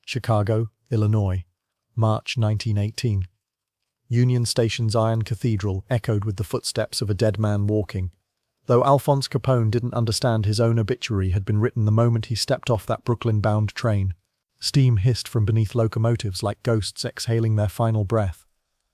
Chicago, Illinois, March 1918. Union Station's iron cathedral echoed with the footsteps of a dead man walking. Though Alphonse Capone didn't understand his own obituary had been written the moment he stepped off that Brooklyn-bound train. Steam hissed from beneath locomotives like ghosts exhaling their final breath.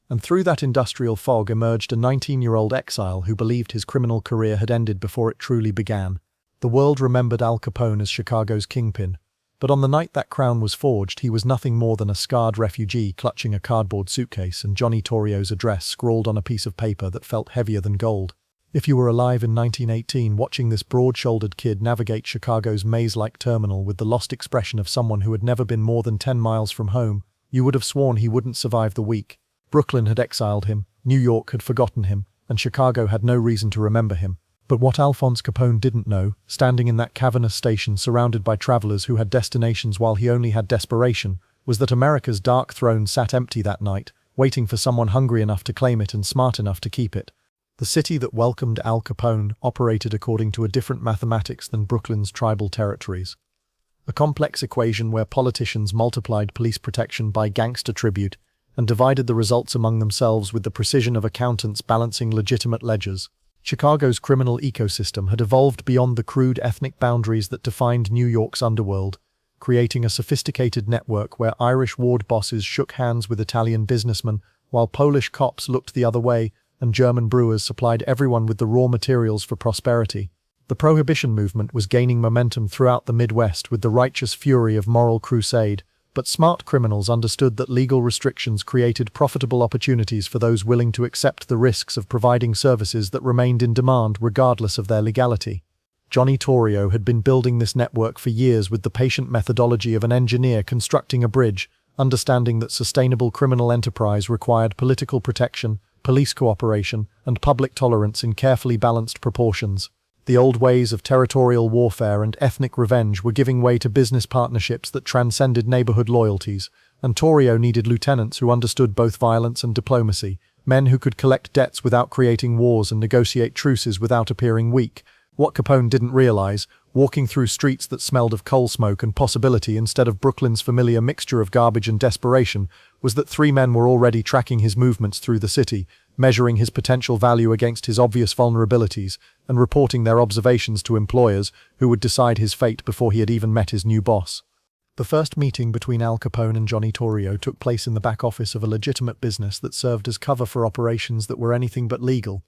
And through that industrial fog emerged a 19-year-old exile who believed his criminal career had ended before it truly began. The world remembered Al Capone as Chicago's kingpin. But on the night that crown was forged, he was nothing more than a scarred refugee clutching a cardboard suitcase and Johnny Torrio's address scrawled on a piece of paper that felt heavier than gold. If you were alive in 1918, watching this broad-shouldered kid navigate Chicago's maze-like terminal with the lost expression of someone who had never been more than 10 miles from home, you would have sworn he wouldn't survive the week. Brooklyn had exiled him, New York had forgotten him, and Chicago had no reason to remember him. But what Alphonse Capone didn't know, standing in that cavernous station surrounded by travelers who had destinations while he only had desperation, was that America's dark throne sat empty that night, waiting for someone hungry enough to claim it and smart enough to keep it. The city that welcomed Al Capone operated according to a different mathematics than Brooklyn's tribal territories. A complex equation where politicians multiplied police protection by gangster tribute and divided the results among themselves with the precision of accountants balancing legitimate ledgers. Chicago's criminal ecosystem had evolved beyond the crude ethnic boundaries that defined New York's underworld, creating a sophisticated network where Irish ward bosses shook hands with Italian businessmen, while Polish cops looked the other way and German brewers supplied everyone with the raw materials for prosperity. The Prohibition movement was gaining momentum throughout the Midwest with the righteous fury of moral crusade, but smart criminals understood that legal restrictions created profitable opportunities for those willing to accept the risks of providing services that remained in demand regardless of their legality. Johnny Torrio had been building this network for years with the patient methodology of an engineer constructing a bridge, understanding that sustainable criminal enterprise required political protection, police cooperation, and public tolerance in carefully balanced proportions. The old ways of territorial warfare and ethnic revenge were giving way to business partnerships that transcended neighborhood loyalties, and Torrio needed lieutenants who understood both violence and diplomacy, men who could collect debts without creating wars and negotiate truces without appearing weak. What Capone didn't realize, walking through streets that smelled of coal smoke and possibility instead of Brooklyn's familiar mixture of garbage and desperation, was that three men were already tracking his movements through the city, measuring his potential value against his obvious vulnerabilities, and reporting their observations to employers who would decide his fate before he had even met his new boss. The first meeting between Al Capone and Johnny Torrio took place in the back office of a legitimate business that served as cover for operations that were anything but legal.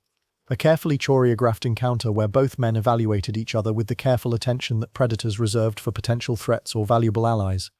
A carefully choreographed encounter where both men evaluated each other with the careful attention that predators reserved for potential threats or valuable allies.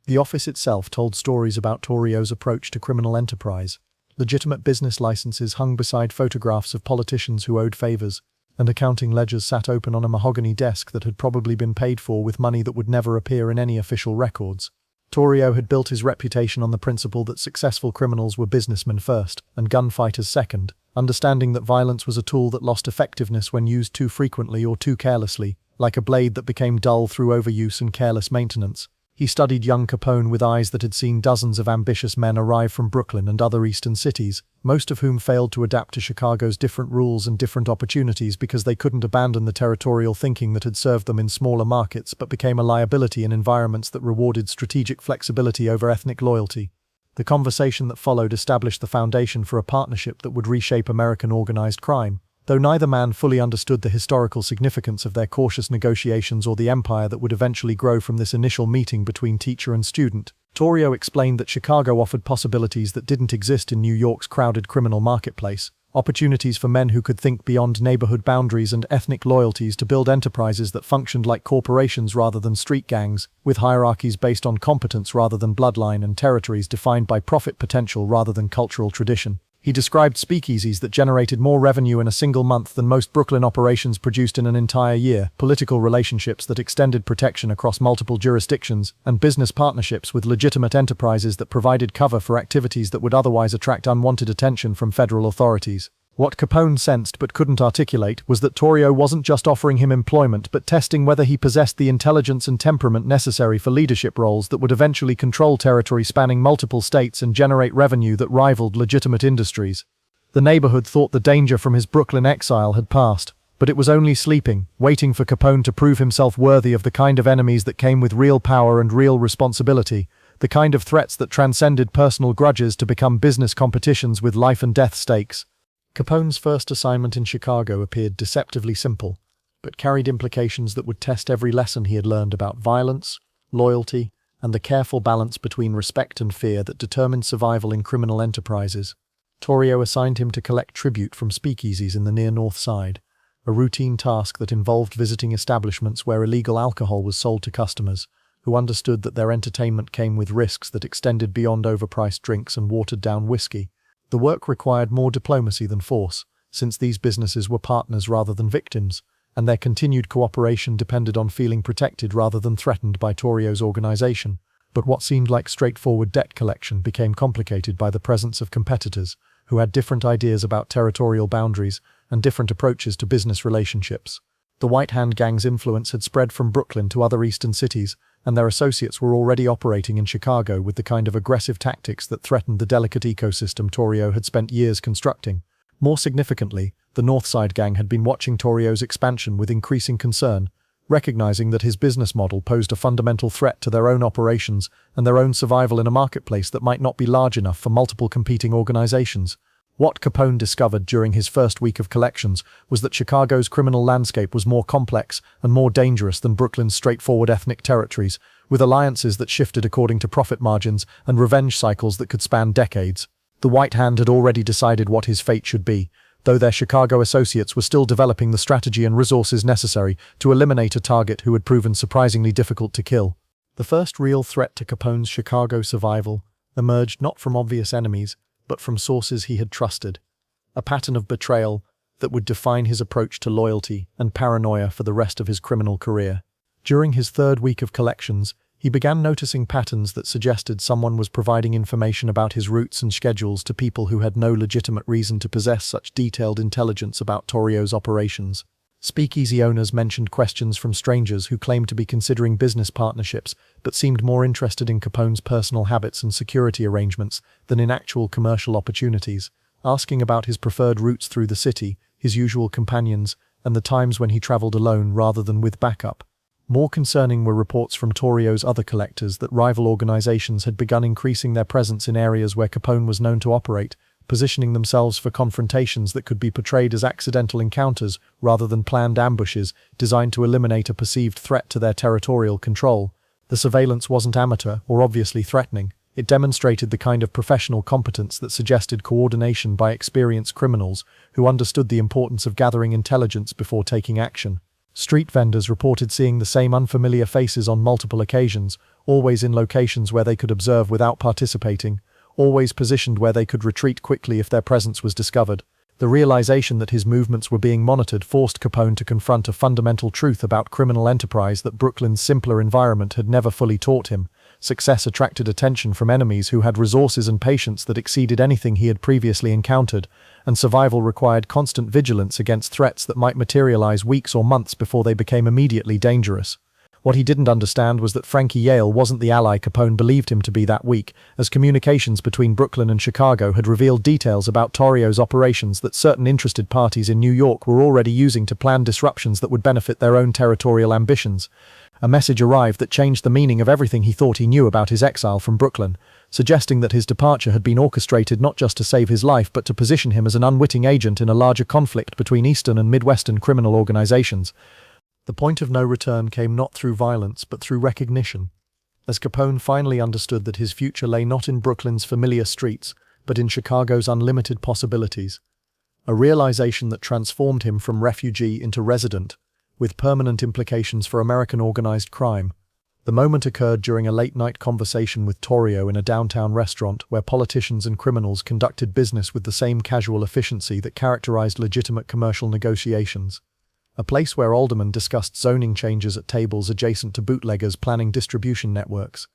The office itself told stories about Torrio's approach to criminal enterprise. Legitimate business licenses hung beside photographs of politicians who owed favors, and accounting ledgers sat open on a mahogany desk that had probably been paid for with money that would never appear in any official records. Torrio had built his reputation on the principle that successful criminals were businessmen first and gunfighters second, understanding that violence was a tool that lost effectiveness when used too frequently or too carelessly, like a blade that became dull through overuse and careless maintenance. He studied young Capone with eyes that had seen dozens of ambitious men arrive from Brooklyn and other eastern cities, most of whom failed to adapt to Chicago's different rules and different opportunities because they couldn't abandon the territorial thinking that had served them in smaller markets but became a liability in environments that rewarded strategic flexibility over ethnic loyalty. The conversation that followed established the foundation for a partnership that would reshape American organized crime. Though neither man fully understood the historical significance of their cautious negotiations or the empire that would eventually grow from this initial meeting between teacher and student, Torrio explained that Chicago offered possibilities that didn't exist in New York's crowded criminal marketplace, opportunities for men who could think beyond neighborhood boundaries and ethnic loyalties to build enterprises that functioned like corporations rather than street gangs, with hierarchies based on competence rather than bloodline and territories defined by profit potential rather than cultural tradition. He described speakeasies that generated more revenue in a single month than most Brooklyn operations produced in an entire year, political relationships that extended protection across multiple jurisdictions, and business partnerships with legitimate enterprises that provided cover for activities that would otherwise attract unwanted attention from federal authorities. What Capone sensed but couldn't articulate was that Torrio wasn't just offering him employment but testing whether he possessed the intelligence and temperament necessary for leadership roles that would eventually control territory spanning multiple states and generate revenue that rivaled legitimate industries. The neighborhood thought the danger from his Brooklyn exile had passed, but it was only sleeping, waiting for Capone to prove himself worthy of the kind of enemies that came with real power and real responsibility. the kind of threats that transcended personal grudges to become business competitions with life and death stakes. Capone's first assignment in Chicago appeared deceptively simple, but carried implications that would test every lesson he had learned about violence, loyalty, and the careful balance between respect and fear that determined survival in criminal enterprises. Torrio assigned him to collect tribute from speakeasies in the near North Side, a routine task that involved visiting establishments where illegal alcohol was sold to customers, who understood that their entertainment came with risks that extended beyond overpriced drinks and watered-down whiskey. The work required more diplomacy than force, since these businesses were partners rather than victims, and their continued cooperation depended on feeling protected rather than threatened by Torrio's organization. But what seemed like straightforward debt collection became complicated by the presence of competitors who had different ideas about territorial boundaries and different approaches to business relationships. The White Hand Gang's influence had spread from Brooklyn to other eastern cities, and their associates were already operating in Chicago with the kind of aggressive tactics that threatened the delicate ecosystem Torrio had spent years constructing. More significantly, the Northside Gang had been watching Torrio's expansion with increasing concern, recognizing that his business model posed a fundamental threat to their own operations and their own survival in a marketplace that might not be large enough for multiple competing organizations. What Capone discovered during his first week of collections was that Chicago's criminal landscape was more complex and more dangerous than Brooklyn's straightforward ethnic territories, with alliances that shifted according to profit margins and revenge cycles that could span decades. The White Hand had already decided what his fate should be, though their Chicago associates were still developing the strategy and resources necessary to eliminate a target who had proven surprisingly difficult to kill. The first real threat to Capone's Chicago survival emerged not from obvious enemies, but from sources he had trusted, a pattern of betrayal that would define his approach to loyalty and paranoia for the rest of his criminal career. During his third week of collections, he began noticing patterns that suggested someone was providing information about his routes and schedules to people who had no legitimate reason to possess such detailed intelligence about Torrio's operations. Speakeasy owners mentioned questions from strangers who claimed to be considering business partnerships but seemed more interested in Capone's personal habits and security arrangements than in actual commercial opportunities, asking about his preferred routes through the city, his usual companions, and the times when he traveled alone rather than with backup. More concerning were reports from Torrio's other collectors that rival organizations had begun increasing their presence in areas where Capone was known to operate, positioning themselves for confrontations that could be portrayed as accidental encounters rather than planned ambushes designed to eliminate a perceived threat to their territorial control. The surveillance wasn't amateur or obviously threatening. It demonstrated the kind of professional competence that suggested coordination by experienced criminals who understood the importance of gathering intelligence before taking action. Street vendors reported seeing the same unfamiliar faces on multiple occasions, always in locations where they could observe without participating, always positioned where they could retreat quickly if their presence was discovered. The realization that his movements were being monitored forced Capone to confront a fundamental truth about criminal enterprise that Brooklyn's simpler environment had never fully taught him. Success attracted attention from enemies who had resources and patience that exceeded anything he had previously encountered, and survival required constant vigilance against threats that might materialize weeks or months before they became immediately dangerous. What he didn't understand was that Frankie Yale wasn't the ally Capone believed him to be that week, as communications between Brooklyn and Chicago had revealed details about Torrio's operations that certain interested parties in New York were already using to plan disruptions that would benefit their own territorial ambitions. A message arrived that changed the meaning of everything he thought he knew about his exile from Brooklyn, suggesting that his departure had been orchestrated not just to save his life but to position him as an unwitting agent in a larger conflict between Eastern and Midwestern criminal organizations. The point of no return came not through violence but through recognition, as Capone finally understood that his future lay not in Brooklyn's familiar streets, but in Chicago's unlimited possibilities. A realization that transformed him from refugee into resident, with permanent implications for American organized crime. The moment occurred during a late-night conversation with Torrio in a downtown restaurant where politicians and criminals conducted business with the same casual efficiency that characterized legitimate commercial negotiations. A place where aldermen discussed zoning changes at tables adjacent to bootleggers planning distribution networks,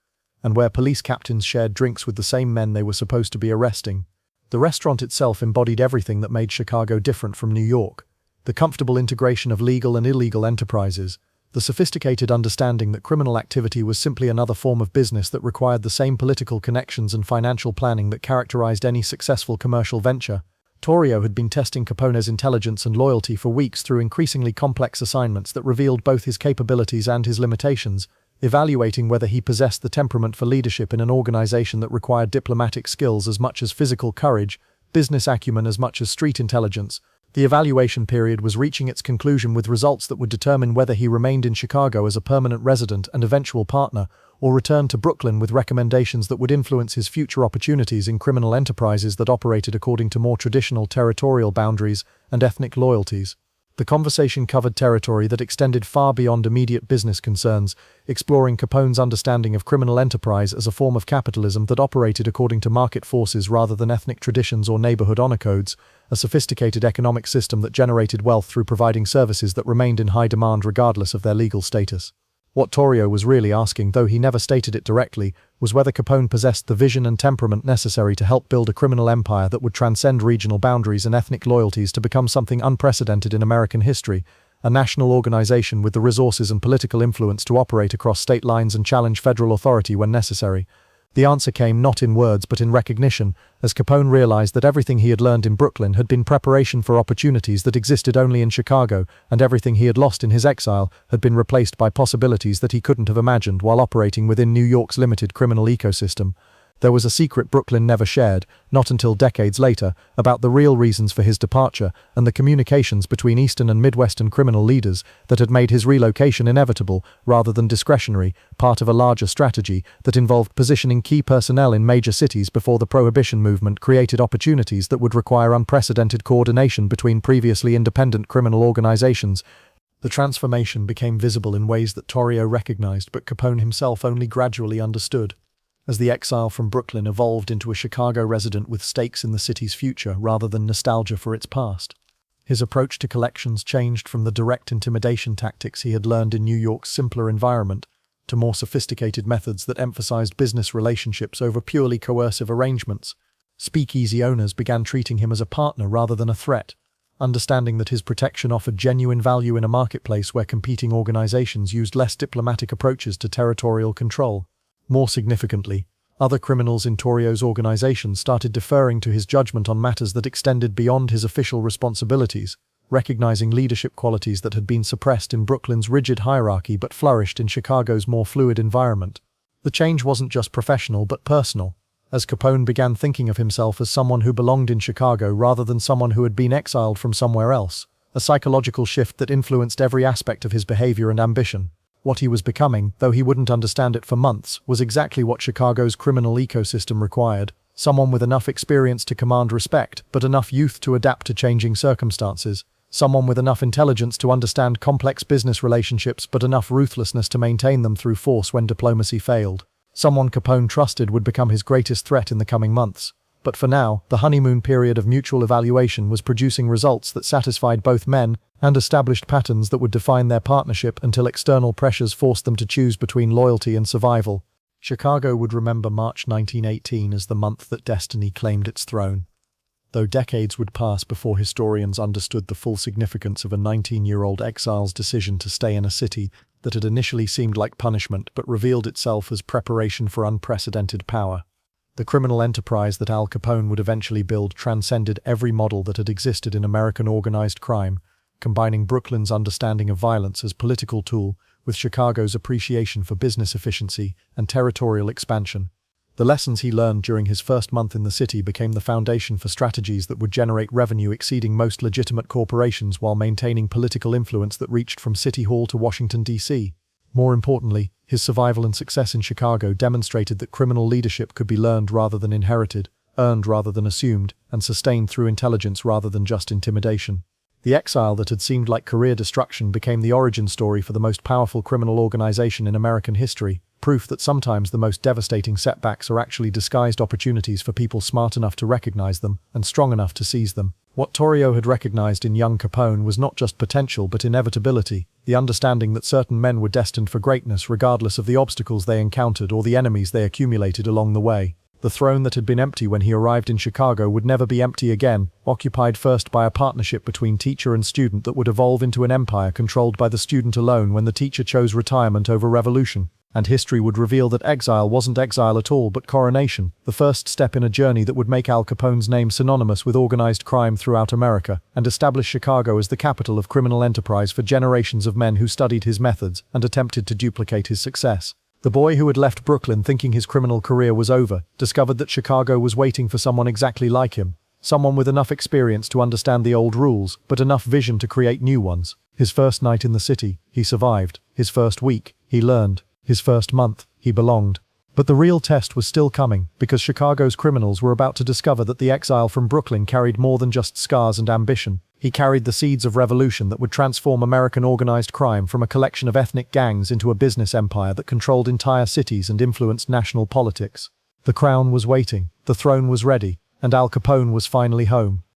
and where police captains shared drinks with the same men they were supposed to be arresting. The restaurant itself embodied everything that made Chicago different from New York: the comfortable integration of legal and illegal enterprises, the sophisticated understanding that criminal activity was simply another form of business that required the same political connections and financial planning that characterized any successful commercial venture. Torrio had been testing Capone's intelligence and loyalty for weeks through increasingly complex assignments that revealed both his capabilities and his limitations. evaluating whether he possessed the temperament for leadership in an organization that required diplomatic skills as much as physical courage, business acumen as much as street intelligence. The evaluation period was reaching its conclusion with results that would determine whether he remained in Chicago as a permanent resident and eventual partner, or returned to Brooklyn with recommendations that would influence his future opportunities in criminal enterprises that operated according to more traditional territorial boundaries and ethnic loyalties. The conversation covered territory that extended far beyond immediate business concerns, exploring Capone's understanding of criminal enterprise as a form of capitalism that operated according to market forces rather than ethnic traditions or neighborhood honor codes, a sophisticated economic system that generated wealth through providing services that remained in high demand regardless of their legal status. What Torrio was really asking, though he never stated it directly, was whether Capone possessed the vision and temperament necessary to help build a criminal empire that would transcend regional boundaries and ethnic loyalties to become something unprecedented in American history, a national organization with the resources and political influence to operate across state lines and challenge federal authority when necessary. The answer came not in words but in recognition, as Capone realized that everything he had learned in Brooklyn had been preparation for opportunities that existed only in Chicago, and everything he had lost in his exile had been replaced by possibilities that he couldn't have imagined while operating within New York's limited criminal ecosystem. There was a secret Brooklyn never shared, not until decades later, about the real reasons for his departure and the communications between Eastern and Midwestern criminal leaders that had made his relocation inevitable rather than discretionary, part of a larger strategy that involved positioning key personnel in major cities before the Prohibition movement created opportunities that would require unprecedented coordination between previously independent criminal organizations. The transformation became visible in ways that Torrio recognized but Capone himself only gradually understood. As the exile from Brooklyn evolved into a Chicago resident with stakes in the city's future rather than nostalgia for its past, his approach to collections changed from the direct intimidation tactics he had learned in New York's simpler environment to more sophisticated methods that emphasized business relationships over purely coercive arrangements. Speakeasy owners began treating him as a partner rather than a threat, understanding that his protection offered genuine value in a marketplace where competing organizations used less diplomatic approaches to territorial control. More significantly, other criminals in Torrio's organization started deferring to his judgment on matters that extended beyond his official responsibilities, recognizing leadership qualities that had been suppressed in Brooklyn's rigid hierarchy but flourished in Chicago's more fluid environment. The change wasn't just professional but personal, as Capone began thinking of himself as someone who belonged in Chicago rather than someone who had been exiled from somewhere else, a psychological shift that influenced every aspect of his behavior and ambition. What he was becoming, though he wouldn't understand it for months, was exactly what Chicago's criminal ecosystem required: someone with enough experience to command respect, but enough youth to adapt to changing circumstances, someone with enough intelligence to understand complex business relationships but enough ruthlessness to maintain them through force when diplomacy failed. Someone Capone trusted would become his greatest threat in the coming months. But for now, the honeymoon period of mutual evaluation was producing results that satisfied both men and established patterns that would define their partnership until external pressures forced them to choose between loyalty and survival. Chicago would remember March 1918 as the month that destiny claimed its throne. Though decades would pass before historians understood the full significance of a 19-year-old exile's decision to stay in a city that had initially seemed like punishment but revealed itself as preparation for unprecedented power. The criminal enterprise that Al Capone would eventually build transcended every model that had existed in American organized crime, combining Brooklyn's understanding of violence as political tool with Chicago's appreciation for business efficiency and territorial expansion. The lessons he learned during his first month in the city became the foundation for strategies that would generate revenue exceeding most legitimate corporations while maintaining political influence that reached from City Hall to Washington, D.C. More importantly, his survival and success in Chicago demonstrated that criminal leadership could be learned rather than inherited, earned rather than assumed, and sustained through intelligence rather than just intimidation. The exile that had seemed like career destruction became the origin story for the most powerful criminal organization in American history, proof that sometimes the most devastating setbacks are actually disguised opportunities for people smart enough to recognize them and strong enough to seize them. What Torrio had recognized in young Capone was not just potential but inevitability, the understanding that certain men were destined for greatness regardless of the obstacles they encountered or the enemies they accumulated along the way. The throne that had been empty when he arrived in Chicago would never be empty again, occupied first by a partnership between teacher and student that would evolve into an empire controlled by the student alone when the teacher chose retirement over revolution. And history would reveal that exile wasn't exile at all but coronation, the first step in a journey that would make Al Capone's name synonymous with organized crime throughout America, and establish Chicago as the capital of criminal enterprise for generations of men who studied his methods and attempted to duplicate his success. The boy who had left Brooklyn thinking his criminal career was over, discovered that Chicago was waiting for someone exactly like him. Someone with enough experience to understand the old rules, but enough vision to create new ones. His first night in the city, he survived. His first week, he learned. His first month, he belonged. But the real test was still coming, because Chicago's criminals were about to discover that the exile from Brooklyn carried more than just scars and ambition. He carried the seeds of revolution that would transform American organized crime from a collection of ethnic gangs into a business empire that controlled entire cities and influenced national politics. The crown was waiting, the throne was ready, and Al Capone was finally home.